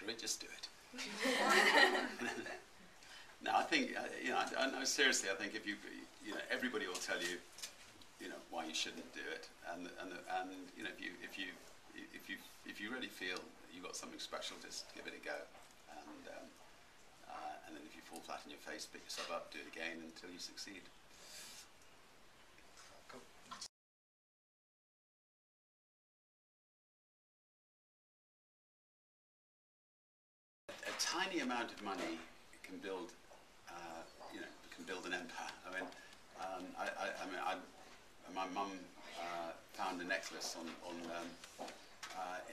it, just do it. No, I think, no, seriously, I think if everybody will tell you, why you shouldn't do it, and if you really feel you've got something special, just give it a go, and then if you fall flat on your face, pick yourself up, do it again until you succeed. Cool. A tiny amount of money can build, can build an empire. My mum found a necklace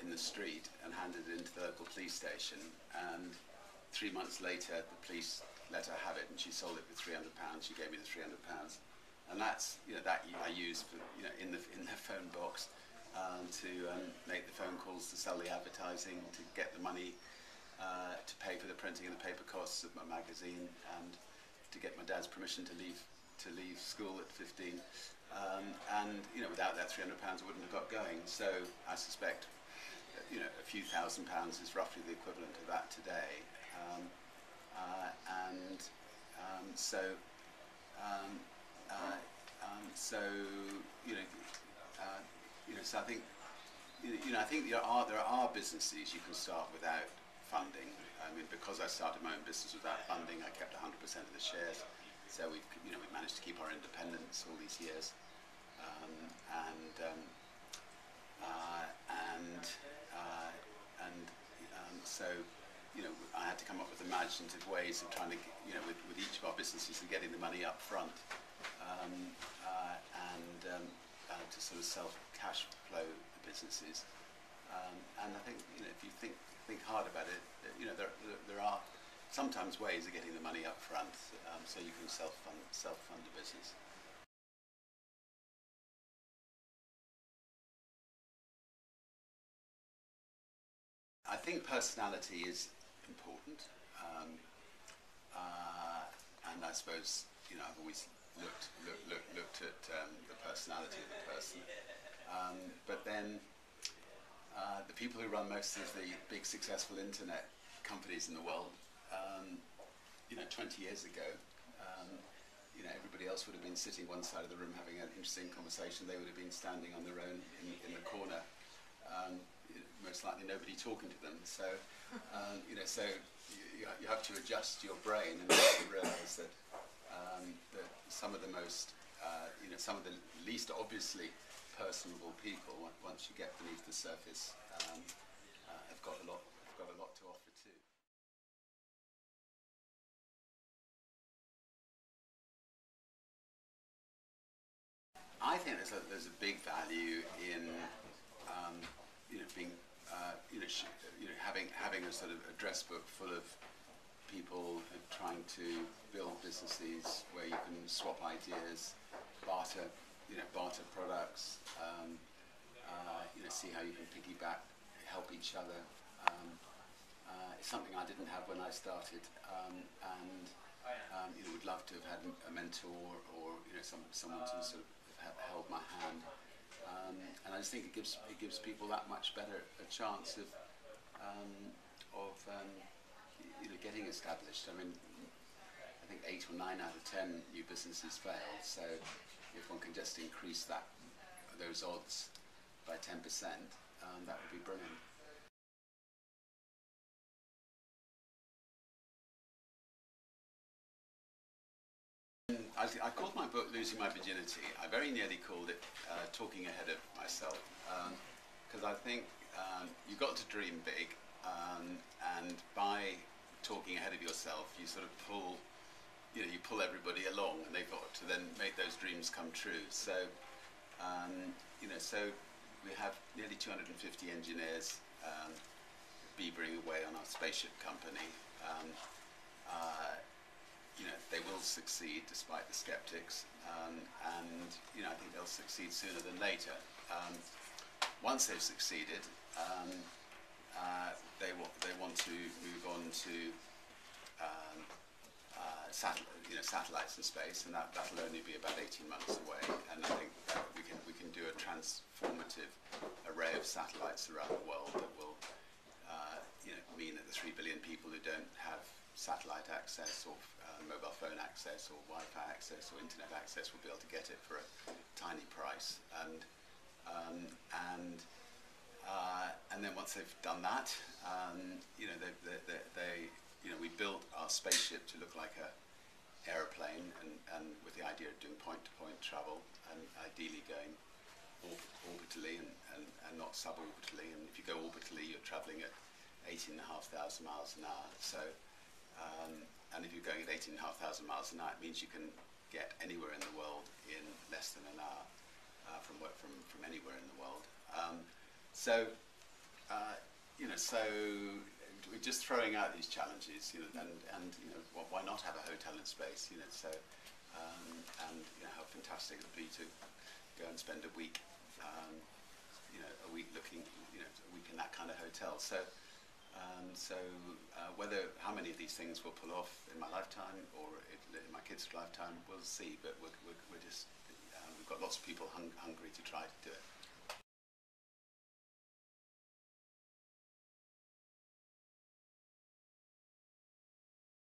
in the street and handed it into the local police station, and 3 months later the police let her have it, and she sold it for £300. She gave me the £300, and that's that I use for in the phone box to make the phone calls, to sell the advertising, to get the money to pay for the printing and the paper costs of my magazine, and to get my dad's permission to leave school at 15. And without that £300 I wouldn't have got going. So I suspect a few £1,000s is roughly the equivalent of that today. So I think I think there are businesses you can start without funding. I mean, because I started my own business without funding, I kept 100% of the shares. So we've managed to keep our independence all these years, so I had to come up with imaginative ways of trying to with each of our businesses and getting the money up front, to sort of self-cash flow the businesses, and I think if you think hard about it, there are sometimes ways of getting the money up front, so you can self-fund a business. I think personality is important, and I suppose I've always looked at the personality of the person, but then the people who run most of the big successful internet companies in the world, 20 years ago, everybody else would have been sitting one side of the room having an interesting conversation. They would have been standing on their own in the corner, most likely nobody talking to them. So, so you have to adjust your brain and realise that that some of the most, some of the least obviously personable people, once you get beneath the surface, have got a lot to offer too. I think there's a big value in being having a sort of address book full of people who are trying to build businesses where you can swap ideas, barter products, see how you can piggyback, help each other. It's something I didn't have when I started, and would love to have had a mentor or someone to sort of held my hand, and I just think it gives people that much better a chance of getting established. I mean, I think 8 or 9 out of 10 new businesses fail. So if one can just increase those odds by 10%, that would be brilliant. I called my book "Losing My Virginity." I very nearly called it "Talking Ahead of Myself," because I think you've got to dream big, and by talking ahead of yourself, you sort of pull everybody along, and they've got to then make those dreams come true. So, so we have nearly 250 engineers beavering away on our spaceship company. They will succeed despite the skeptics, and I think they'll succeed sooner than later. Once they've succeeded, they want to move on to satellites in space, and that'll only be about 18 months away. And I think that we can do a transformative array of satellites around the world that will mean that the 3 billion people who don't have satellite access or mobile phone access or Wi-Fi access or internet access will be able to get it for a tiny price. And then once they've done that, we built our spaceship to look like a aeroplane, and with the idea of doing point-to-point travel, and ideally going orbitally and not suborbitally. And if you go orbitally, you're traveling at 18,500 miles an hour. So, and if you're going at 18,500 miles an hour, it means you can get anywhere in the world in less than an hour from anywhere in the world. So we're just throwing out these challenges, and why not have a hotel in space? How fantastic it would be to go and spend a week looking, a week in that kind of hotel. So how many of these things we'll pull off in my lifetime or in my kids' lifetime, we'll see. But we're just we've got lots of people hungry to try to do it.